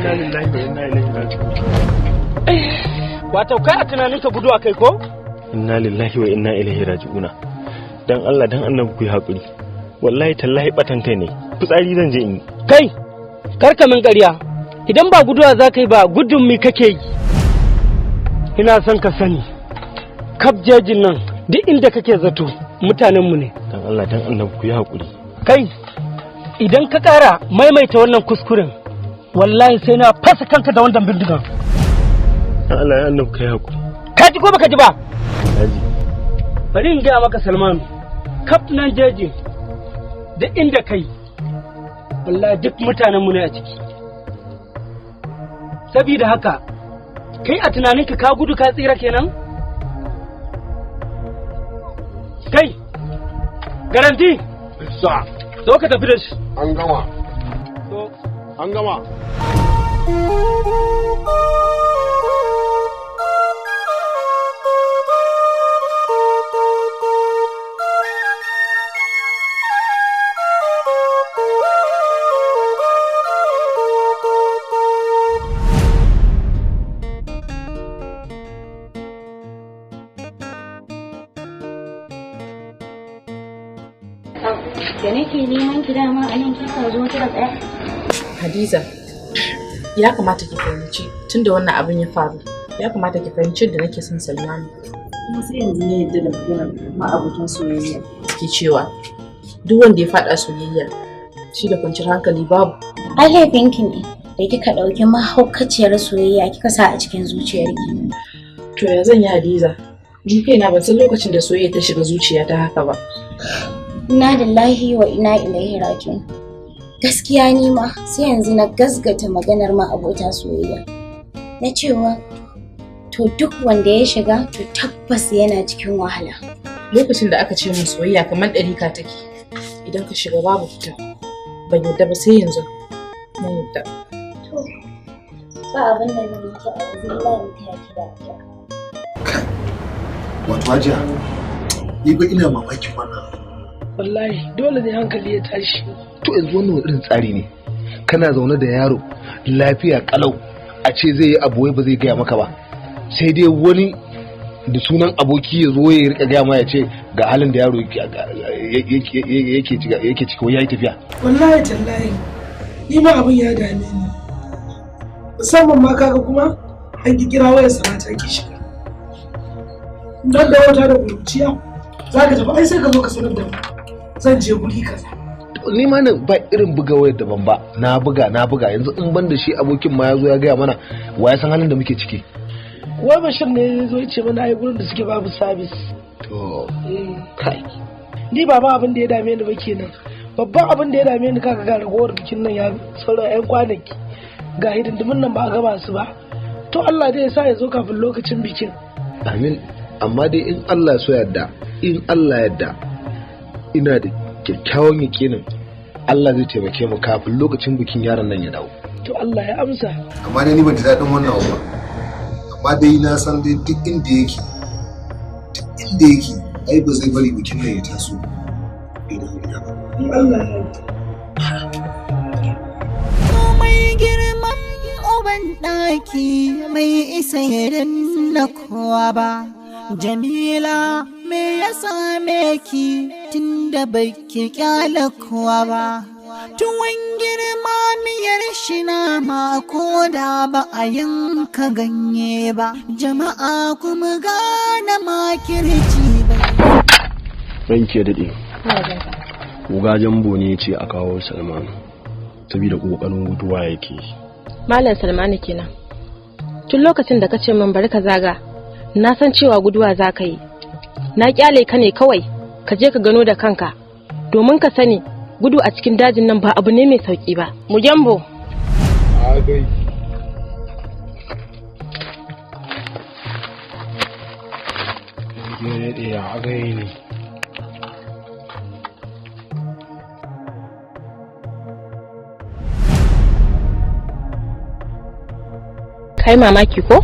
Inna lillahi wa inna ilaihi raji'un. Wato kai a tunanin ka gudu akai ko? Inna lillahi wa inna ilaihi raji'una. Dan Allah dan annabi ku yi hakuri. Wallahi tallahi batan kai ne. Fitsari zan je in yi. Kai karka min ƙarya. Idan ba guduwa za ka yi ba gudun mi kake yi. Ina son ka sani. Kaf jejin nan duk inda kake zato mutanenmu ne. Dan Allah dan annabi ku yi hakuri. Kai idan ka ƙara maimaita wannan kuskuren wallahi sai na fasa kanka da wannan bindigan. Dan Allah ya annabi kai hakuri. Ka ji ko baka ji ba? Haji. Bari in gaya maka Salman, kaf nan jeji da inda kai wallahi duk mutanenmu ne a ciki. Sabida haka kai a tunaninka ka gudu ka tsira kenan? Kai garanti sa zo ka tafi da shi. an gama an gama. Da nake neman ki dama a nan kika zo kika tsaya. Hadiza, ya kamata ki fahimci tunda wannan abin ya faru. Ya kamata ki fahimci da nake son Salmanu. Kuma sai yanzu ne yadda da maganar ma'abutan soyayya. Ke cewa duk wanda ya faɗa soyayya shi da kwanciyar hankali babu. Ai laifinki ne da kika ɗauki mahaukaciyar soyayya kika sa a cikin zuciyarki. To ya zan yi Hadiza? Ni kaina ban san lokacin da soyayya ta shiga zuciyata haka ba. Inna lillahi wa inna ilaihi raji'un. Gaskiya ni ma sai yanzu na gasgata maganar ma abota soyayya. Na cewa to duk wanda ya shiga to tabbas yana cikin wahala. Lokacin da aka ce min soyayya kamar ɗarika take. Idan ka shiga babu fita. Ban yadda ba sai yanzu. Na yadda. To ba abin da zan yi ki a yanzu ba mu ta ki da ta. Wato Hajiya, ni ba ina mamakin wannan. Wallahi dole ne hankali ya tashi. To yanzu wannan irin tsari ne. Kana zaune da yaro lafiya kalau a ce zai yi abu wai ba zai gaya maka ba. Sai dai wani da sunan aboki ya zo ya rika gaya ma ya ce ga halin da yaro yake ciki wai yayi tafiya. Wallahi tallahi ni ma abin ya dame ni. Musamman ma kaga kuma an ki kira wayar samata ki shiga. Dan da wata da kuciya za ka tafi ai sai ka zo ka sanar da mu. Zan je guri kaza. Ni ma nan ba irin buga wayar daban ba. Na buga yanzu in ban da shi abokin ma ya zo ya gaya mana wa ya san halin da muke ciki. Wai Bashir ne ya zo ya ce mana ai gurin da suke babu sabis. To kai. Ni ba abin da ya dame ni ba kenan. Babban abin da ya dame ni kaga ga ragowar bikin nan ya sauran 'yan kwanaki. Ga hidindimin nan ba a gaba su ba. To Allah dai ya sa ya zo kafin lokacin bikin. Amin. Amma dai in Allah so yadda ina da kyakkyawan yakinin Allah zai taimake mu kafin lokacin bikin yaron nan ya dawo. To Allah ya amsa. Amma dai ni ban ji daɗin wannan abu ba. Amma dai na san dai duk inda yake ai ba zai bari bikin nan ya taso. Allah ya mai girman uban ɗaki mai isa yarin na kowa ba. Jamila me ya same ki tunda baki kyala kowa ba. Tuwon girma miyar shi na ma ko da ba a yanka ganye ba. Jama'a kuma gane makirci ba. Ranke daɗe. Uga Jambo ne ce a kawo Salmanu saboda kokarin guduwa yake. Malam Salmanu kenan. Tun lokacin da kace min bari ka zaga, na san cewa guduwa za ka yi. Na kyale ka ne kawai ka je ka gano da kanka. Domin ka sani gudu a cikin dajin nan ba abu ne mai sauki ba. Mu Jambo. Agai. Agai ne. Kai mamaki ko?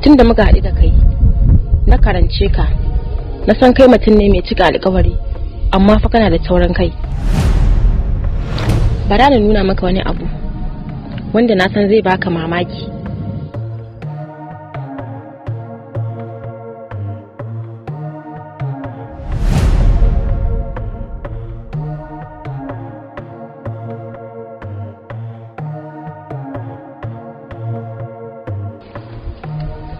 Tunda muka haɗu da kai, na karance ka, na san kai mutum ne mai cika alƙawari, amma fa kana da taurin kai. bara na nuna maka wani abu wanda na san zai baka mamaki.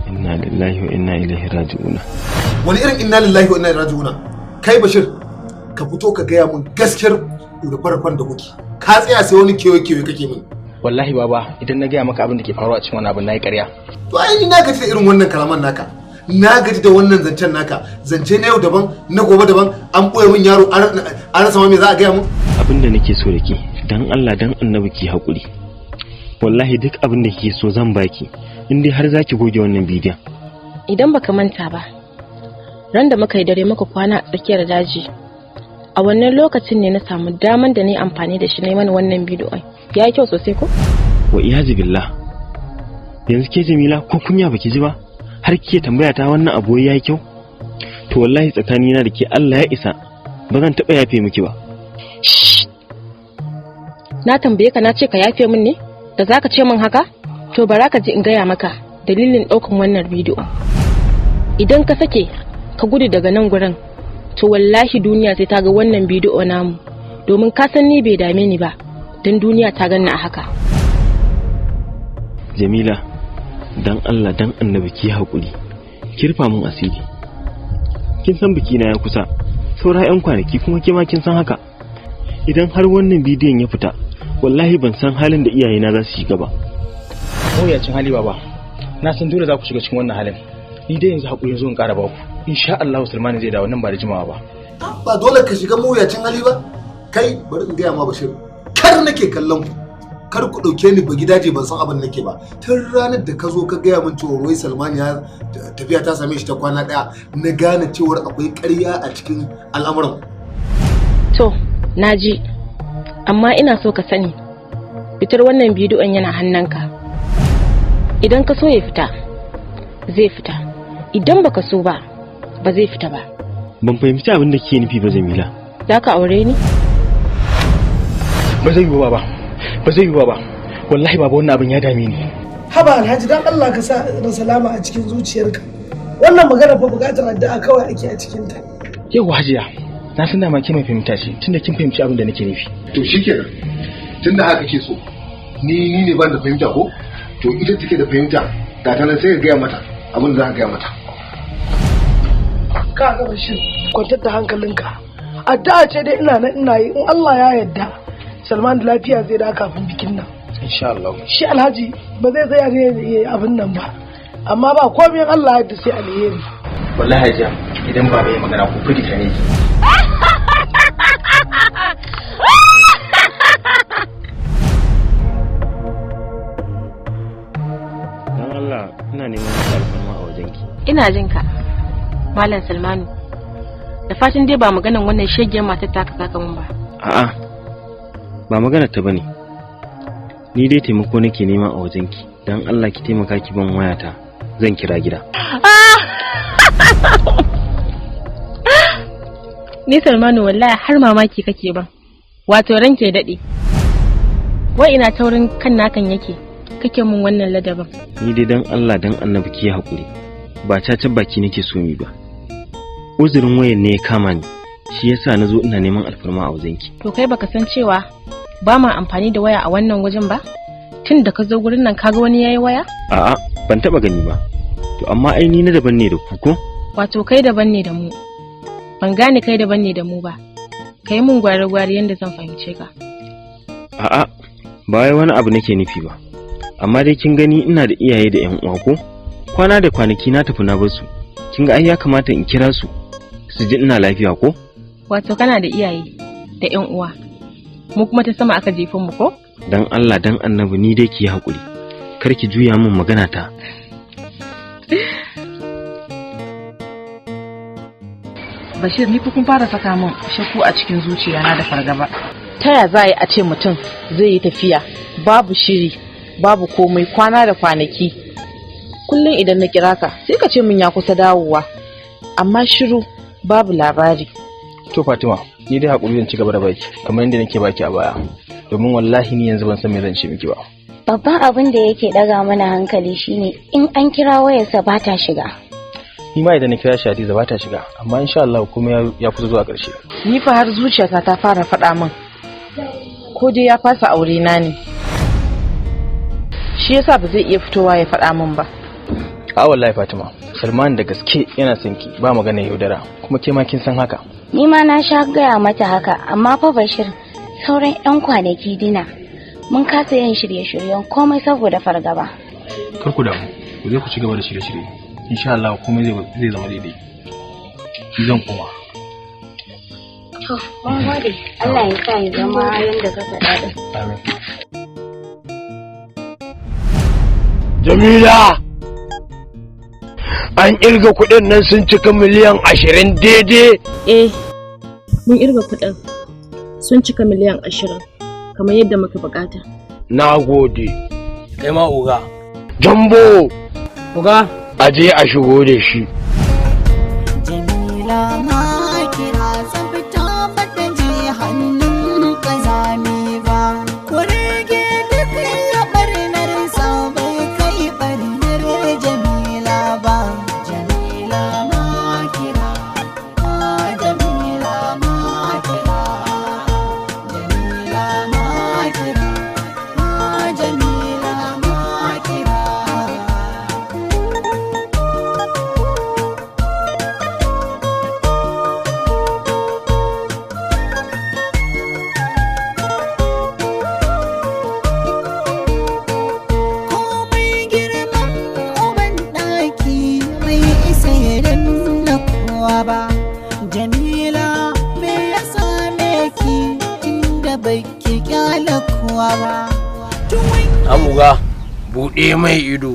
Inna lillahi wa inna ilaihi raji'una. Wani irin inna lillahi wa inna ilaihi raji'una? Kai Bashir, ka fito ka gaya mun gaskiyar rufe-rufen da kuke. Ka tsaya sai wani kewaye-kewaye kake min. Wallahi baba, idan na gaya maka abin da ke faruwa a cikin wannan abin nayi ƙarya. To ai ni na gaji da irin wannan kalaman naka. Na gaji da wannan zancen naka. Zance na yau daban, na gobe daban, an boye min yaro an rasa ma me za a gaya mun. Abin da nake so da ke, dan Allah dan Annabi ki haƙuri. Wallahi duk abin da kike so zan baki. In dai har zaki goge wannan bidiyon. Idan baka manta ba, ran da muka yi dare muka kwana a tsakiyar daji, a wannan lokacin ne na samu daman da ni amfani da shi na yi mana wannan bidiyon. Ya yi kyau sosai ko? Wa iyazu billah. Yanzu ke Jamila ko kunya baki ji ba? Har kike tambaya ta wannan abu ya yi kyau? To wallahi tsakanina da ke Allah ya isa. Ba zan taɓa yafe miki ba. Na tambaye ka na ce ka yafe min ne? Da zaka ce min haka? To bara ka ji in gaya maka dalilin ɗaukan wannan bidiyon. Idan ka sake ka gudu daga nan gurin, to wallahi duniya sai ta ga wannan bidiyo namu, domin ka san ni bai dame ni ba, don duniya ta ganni a haka. Jamila, dan Allah dan Annabi ki haƙuri, kirfa mun asiri. Kin san biki na ya kusa, saura 'yan kwanaki kuma ke ma kin san haka. Idan har wannan bidiyon ya fita, wallahi ban san halin da iyayena za su shiga ba. Mawuyacin hali baba, na san dole za ku shiga cikin wannan halin. Ni dai yanzu haƙuri zo in ƙara ba ku. Insha Allah Sulmani zai dawo nan ba da jimawa ba. Ba dole ka shiga mawuyacin hali ba. Kai bari in gaya ma Bashir, kar nake kallon ku. Kar ku ɗauke ni ba gidaje ban san abin nake ba. Tun ranar da ka zo ka gaya min cewa Roy Salmani ya tafiya ta same shi ta kwana ɗaya, na gane cewar akwai ƙarya a cikin al'amuran. To, naji. Amma ina so ka sani, fitar wannan bidiyon yana hannunka. Idan ka so ya fita, zai fita. Idan baka so ba, ba zai fita ba. Ban fahimci abin da kike nufi ba Jamila. Za ka aure ni? Ba zai yi ba. Ba zai yi ba. Wallahi baba wannan abin ya dame ni. Haba Alhaji dan Allah ka sa da salama a cikin zuciyarka. Wannan magana fa bukatar addu'a kawai ake a cikin ta. Yau Hajiya, na san dama ke mai fahimta ce tunda kin fahimci abin da nake nufi. To shikenan. Tunda haka ke so. Ni ne ban da fahimta ko? To ita take da fahimta. Ga ta nan sai ka gaya mata abin da za ka gaya mata. Ka ga Bashir, kwantar da hankalinka. Addu'a ce dai ina yi in Allah ya yarda. Salman da lafiya zai da kafin bikin nan. Insha Allah. Shi Alhaji ba zai tsaya ne abin nan ba. Amma ba komai Allah ya yarda sai alheri. Wallahi Hajiya, idan ba bai magana ko firgita ne. Dan Allah ina neman alfarma a wajenki. Ina jin ka, Malam Salmanu. Da fatan dai ba maganan wannan shegiyar matar ta ka saka mun ba. A'a. Ba magana ta bane. Ni dai taimako nake nema a wajenki. Dan Allah ki taimaka ki ban wayata. Zan kira gida. Ni Salmanu wallahi har mamaki kake ban. Wato ranke dade. Wai ina taurin kan nakan yake. Kake mun wannan ladabin. Ni dai dan Allah dan Annabi ki hakuri. Ba cacan baki nake so mi ba. Uzurin wayan ne ya kama ni. Shi yasa nazo ina neman alfarma a wajenki. To kai baka san cewa ba ma amfani da waya a wannan wajen ba? Tun da ka zo gurin nan kaga wani yayi waya? A'a, ban taba gani ba. To amma ai ni na daban ne da ku ko? Wato kai daban ne da mu. Ban gane kai daban ne da mu ba. Kai mun gware-gware yanda zan fahimce ka. A'a, ba wai wani abu nake nufi ba. Amma dai kin gani ina da iyaye da ƴan uwa ko? Kwana da kwanaki na tafi na bar su. Kin ga ai ya kamata in kira su su ji ina lafiya ko? Wato kana da iyaye da ƴan uwa. Mu kuma ta sama aka jefin mu ko? Dan Allah dan Annabi ni dai ki hakuri. Kar ki juya min magana ta. Bashir ni kun fara saka min shakku a cikin zuciyana da fargaba. Ta ya za a ce mutum zai yi tafiya babu shiri babu komai kwana da kwanaki. Kullum idan na kira ka sai ka ce min ya kusa dawowa. Amma shiru babu labari. To Fatima, ni dai hakuri zan ci gaba da baki kamar yadda nake baki a baya. domin wallahi ni yanzu ban san me zan ce miki ba. Babban abin da yake daga mana hankali shine in an kira wayarsa ba ta shiga. Ni ma idan na kira shi Hadiza ba ta shiga, amma insha Allah kuma ya kusa zuwa ƙarshe. Ni fa har zuciyata ta fara faɗa min ko dai ya fasa aure na ne. Shi yasa ba zai iya fitowa ya faɗa min ba. A wallahi Fatima, Salman da gaske yana son ki, ba magana yaudara, kuma ke ma kin san haka. Ni ma na sha gaya mata haka, amma fa Bashir sauran 'yan kwanaki dina mun kasa yin shirye-shiryen komai saboda fargaba. Kar ku damu, ku je ku ci gaba da shirye-shirye. Insha Allah komai zai zama daidai. Ki zan koma. To, mun gode. Allah ya sa ya zama yanda ka faɗa din. Amin. Jamila! An irga kuɗin nan sun cika miliyan 20 daidai? Mun irga kuɗin sun cika miliyan 20 kamar yadda muka bukata. Na gode. Kai ma uga. Jambo! Uga. Aje a shigo da shi. Jamila ma kira tsabta bata je hannun kazami ba. Kurege duk ya barnar sa bai kai barnar Jamila ba. Jamila ma kira, Jamila ma kira, Jamila ma kira, Jamila ma kira. Ba Jamila me ya same ki tunda baki kyala kowa ba. Amuga buɗe mai ido.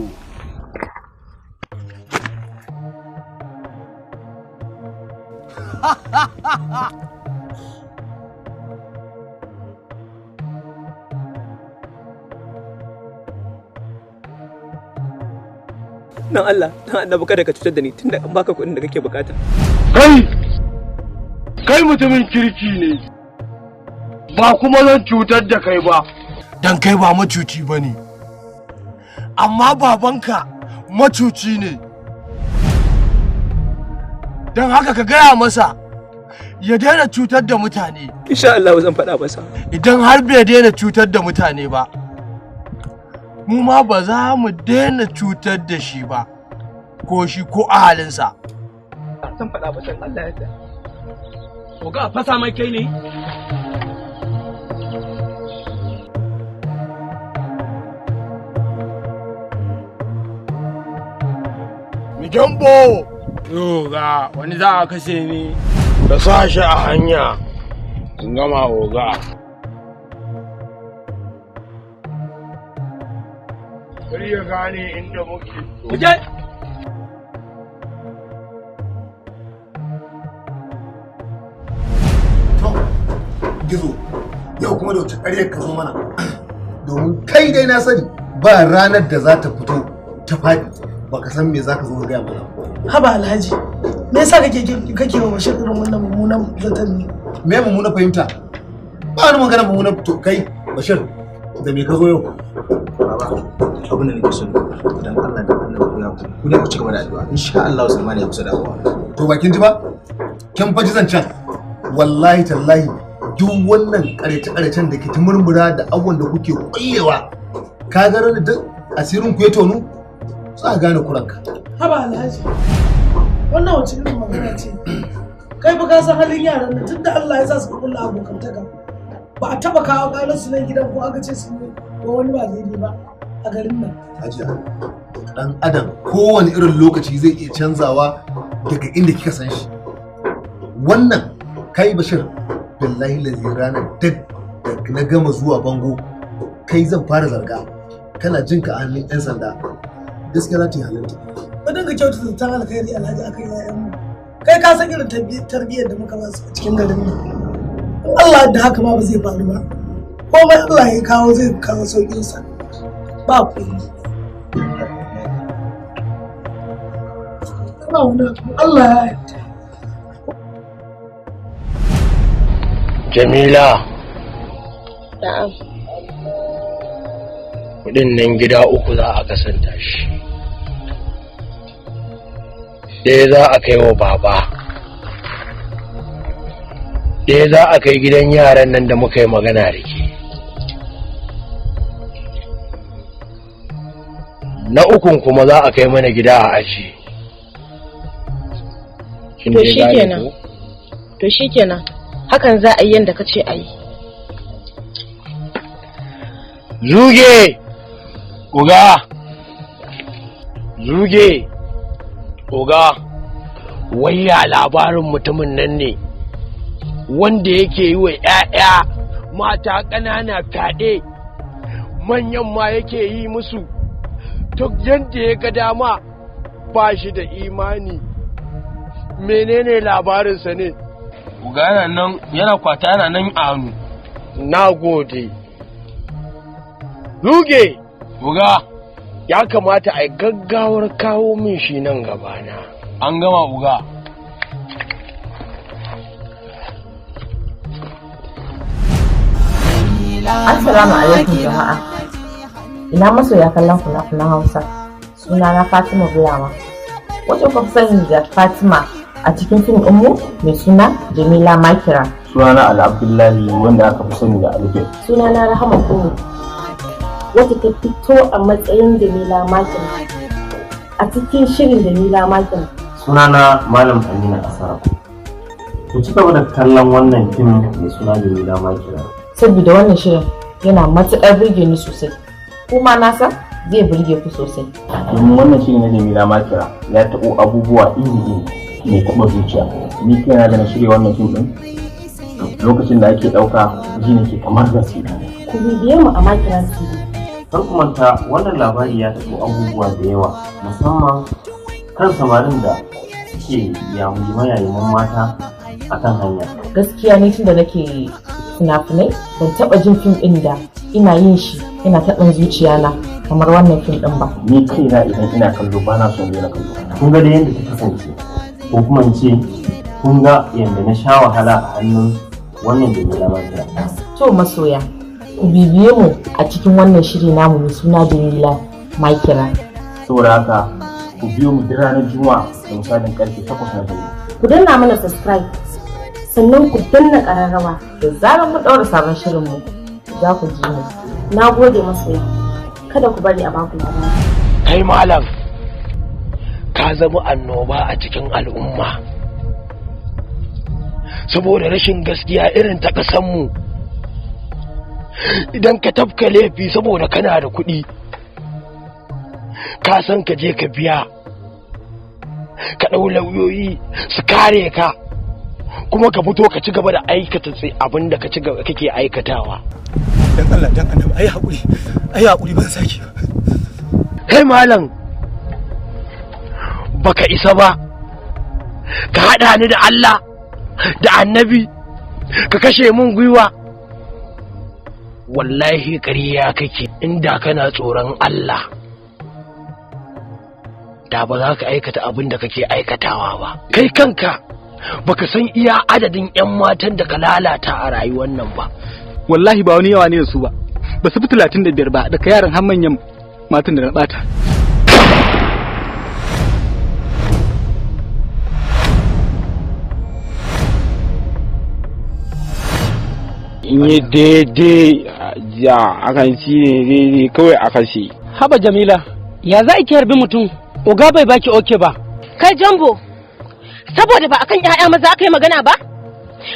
Dan Allah, dan annabi kada ka cutar da ni tunda an baka kuɗin da kake bukata. Kai mutumin kirki ne. Ba kuma zan cutar da kai ba. Dan kai ba macuci bane. Amma babanka macuci ne. Dan haka ka gaya masa ya daina cutar da mutane. Insha Allah zan faɗa masa. Idan har bai daina cutar da mutane ba, mu ma ba za mu daina cutar da shi ba, ko shi ko ahalinsa. Zan faɗa masa Allah ya yarda. Ko ga fasa mai kai ne? Mijambo! Oga, wani za a kashe ni. Da sa shi a hanya. In gama oga. Bari ya gane inda muke. Muje! To, Gizo, yau kuma da wace ƙaryar ka zo mana. Domin kai dai na sani ba ranar da za ta fito ta faɗi baka san me za ka zo ka gaya mana. Haba Alhaji, me yasa kake wa Bashir irin wannan mummunan zaton ne? Me mummuna fahimta? Ba wani magana mummuna to kai Bashir da me ka zo yau? Abin da nake so dan Allah da Allah ku ya ku ne ku ci gaba da addu'a insha Allah Salman ya kusa dawowa. To bakin ji ba? Kin faji zancen. Wallahi tallahi duk wannan ƙarece-ƙarecen da ke ta murmura da abubuwan da kuke kullewa ka ga ranar duk asirin ku ya tonu za a gane kuranka. Haba Alhaji, wannan wace irin magana ce? Kai fa ka san halin yaran nan tunda Allah ya sa su kulla abokantaka. Ba a taba kawo ƙarar su nan gidan ko aka ce su ne ko wani ba daidai ba a garin nan. Hajiya, dan adam kowane irin lokaci zai iya canzawa daga inda kika san shi. Wannan kai Bashir, billahi lazi ranar da na gama zuwa bango kai zan fara zarga. Kana jin ka a hannun 'yan sanda. Gaskiya za ta yi halinta. Ba dinga kyautata zaton alkhairi Alhaji akan yayanmu. Kai ka san irin tarbiyyar da muka ba su a cikin garin nan. Allah da haka ma ba zai faru ba. Komai Allah ya kawo zai kawo sauƙinsa. Ba ku yi. Ba wani Allah ya yarda. Jamila, Na'am. Kudin nan gida uku za a kasanta shi. Ɗaya za a kai wa baba. Ɗaya za a kai gidan yaran nan da muka yi magana da ke. Na ukun kuma za a kai mana gida a aji. To shi kenan. Hakan za a yi yadda ka ce a yi. Zuge! Oga! Zuge! Oga! Wayya labarin mutumin nan ne wanda yake yi wa 'ya'ya mata ƙanana fyaɗe, manyan ma yake yi musu duk yadda ya ga dama, ba shi da imani. Menene labarinsa ne? Uga yana nan, yana kwata yana nan a hannu. Na gode. Zuge! Uga! Ya kamata a gaggawar kawo min shi nan gabana. An gama uga. Assalamu alaikum jama'a. Ina masoya kallon fina-finan Hausa. Sunana Fatima Bulama. Wacce kuka sani da Fatima a cikin fim ɗinmu mai suna Jamila Makira. Sunana Ali Abdullahi wanda aka fi sani da Alifin. Sunana Rahama Kulu wacce ta fito a matsayin Jamila Makira a cikin shirin Jamila Makira. Sunana Malam Amina Asara. Ku ci gaba da kallon wannan fim mai suna Jamila Makira. Saboda wannan shirin yana matuƙar burge ni sosai, kuma na san zai burge ku sosai. Domin wannan shirin na Jamila Makira ya taɓo abubuwa iri-iri mai taɓa zuciya. Ni kaina da na shirya wannan fim ɗin lokacin da ake ɗauka ji nake kamar gaske. Ku bibiye mu a Makira TV. Kar ku manta wannan labari ya taɓo abubuwa da yawa, musamman kan samarin da suke yayin mata akan hanya. Gaskiya ne tunda nake fina-finai ban taɓa jin fim ɗin da ina yin shi ina taɓin zuciya na kamar wannan fim ɗin ba. Ni kaina idan ina kallo ba na son daina kallo. Kun ga da yadda ta kasance, ko kuma in ce kun ga yadda na sha wahala a hannun wannan Jamila Makira. To masoya, ku bibiye mu a cikin wannan shiri namu mai suna Jamila Makira. Saboda haka ku biyo mu duk ranar Juma'a da misalin karfe 8 na dare. Ku danna mana subscribe, sannan ku danna ƙararrawa da zarar mu ɗaura sabon shirinmu za ku ji mu. Na gode masoya, kada ku bari a baku labari. Kai malam, ka zama annoba a cikin al'umma saboda rashin gaskiya irin ta ƙasanmu. Idan ka tafka laifi saboda kana da kuɗi, ka san ka je ka biya, ka ɗau lauyoyi su kare ka, kuma ka fito ka ci gaba da aikata abin da kake aikatawa. Dan Allah dan Annabi ayi haƙuri ban saki. Kai malam, baka isa ba ka haɗa ni da Allah da Annabi ka kashe mun gwiwa. Wallahi ƙarya kake. Inda kana tsoron Allah da ba za ka aikata abin da kake aikatawa ba. Kai kanka baka san iya adadin 'yan matan da ka lalata a rayuwar nan ba. Wallahi ba wani yawa ne da su ba su fi 35 ba, daga yaran har manyan matan da na bata. In yi daidai ja akan shi ne daidai kawai a kashe. Haba Jamila, ya za ki harbi mutum? Oga bai baki oke ba. Kai Jambo, saboda ba akan 'ya'ya maza aka yi magana ba?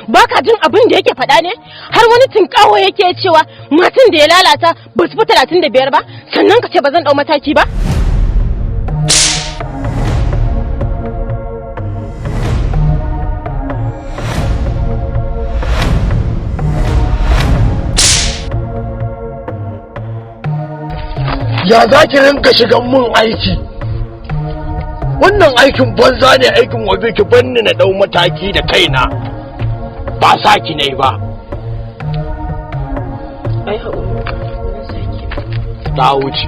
Ba ka jin abin da yake faɗa ne? Har wani tinkawo yake cewa matan da ya lalata ba su fi 35 ba, sannan ka ce ba zan ɗau mataki ba? Ya za ki rinka shigan mun aiki? Wannan aikin banza ne, aikin wabe. Ki banni na ɗau mataki da kaina, ba saki ne ba. Ai haƙuri, ta wuce.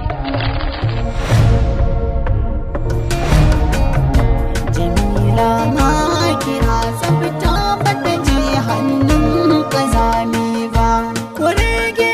Jamila Makira tsabta bata je hannun ƙazami ba. Kurege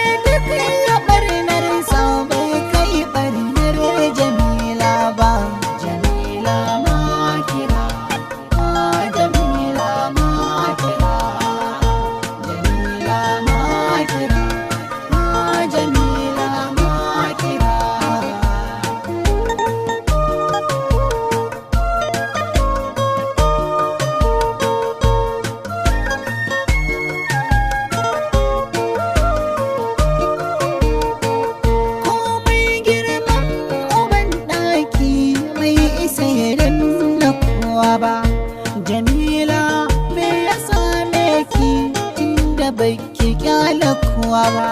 baki kyala kowa ba.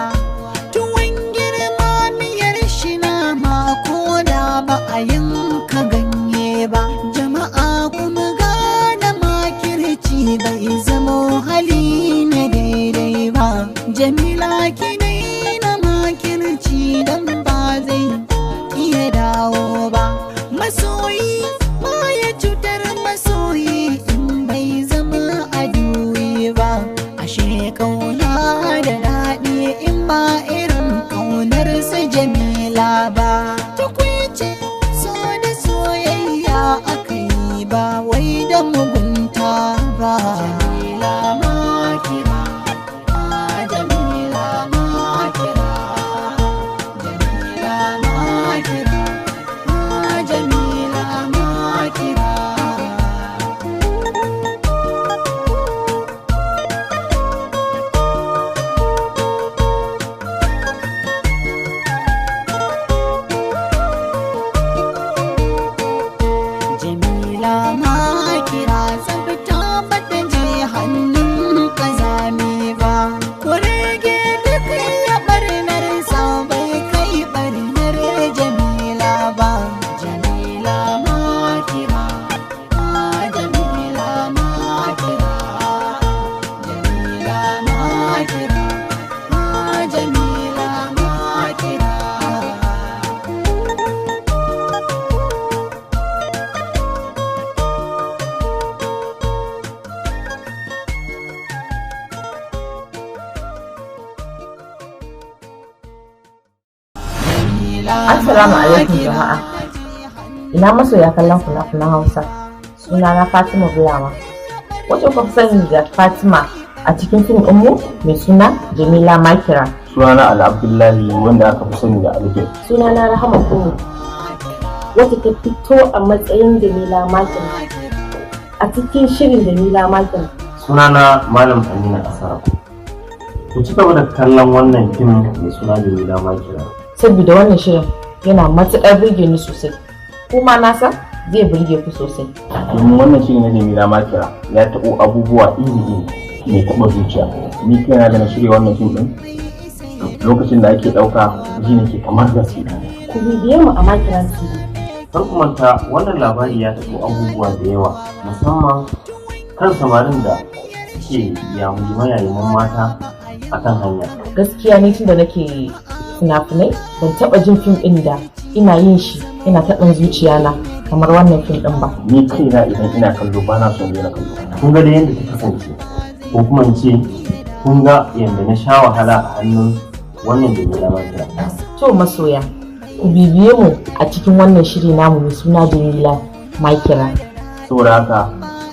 Tuwon girma miyar shi na mako da ba a yanka ganye ba. Jama'a kuma gane makirci bai zamo hali na daidai ba. Jamila ki daina makirci dan ba zai iya dawo ba. Masoyi ma ya cutar masoyi in bai zama aduwi ba. Ashe kauna da daɗi in ba irin kaunar su Jamila ba. Tukwice so da soyayya aka yi ba wai da mugunta ba. Jamila ma kira, Jamila ma kira, Jamila ma kira, Jamila ma kira. Jamila ma kira tsabta bata je hannun kazami ba. Kurege duk ya barnar sa bai kai barnar Jamila ba. Jamila ma kira, Jamila ma kira, Jamila ma kira, Jamila ma kira. Assalamu alaikum jama'a. Ina masoya kallon fina-finan Hausa. Sunana Fatima Bulawa. Wacce kuka sani da Fatima a cikin fim ɗinmu mai suna Jamila Makira. Sunana Ali Abdullahi wanda aka fi sani da Alifin. Sunana Rahama Kumu. Wacce ta fito a matsayin Jamila Makira a cikin shirin Jamila Makira. Sunana Malam Amina Asara. Ku ci gaba da kallon wannan fim mai suna Jamila Makira. Saboda wannan shirin yana matuƙar burge ni sosai, kuma na san zai burge ku sosai. Domin wannan shirin na Jamila Makira ya taɓo abubuwa iri-iri mai taɓa zuciya. Ni kaina da na shirya wannan fim ɗin lokacin da ake ɗauka ji nake kamar gaske. Ku bibiye mu a Makira TV. Kar ku manta wannan labari ya taɓo abubuwa da yawa, musamman kan samarin da ke yayin mata a kan hanya. Gaskiya ne tunda nake fina-finai ban taɓa jin fim ɗin da ina yin shi ina taɓin zuciya na kamar wannan fim ɗin ba. Ni kaina idan ina kallo ba na son daina kallo. Kun ga da yadda ta kasance, ko kuma in ce kun ga yadda na sha wahala a hannun wannan Jamila Makira. To masoya, ku bibiye mu a cikin wannan shiri namu mai suna Jamila Makira. Saboda haka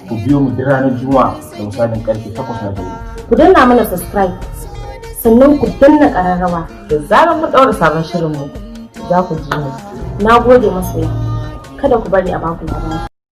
ku biyo mu duk ranar Juma'a da misalin karfe 8 na dare. Ku danna mana subscribe, sannan ku danna ƙararrawa da zarar mu ɗaura sabon shirinmu za ku ji mu. Na gode masoya, kada ku bari a baku labari.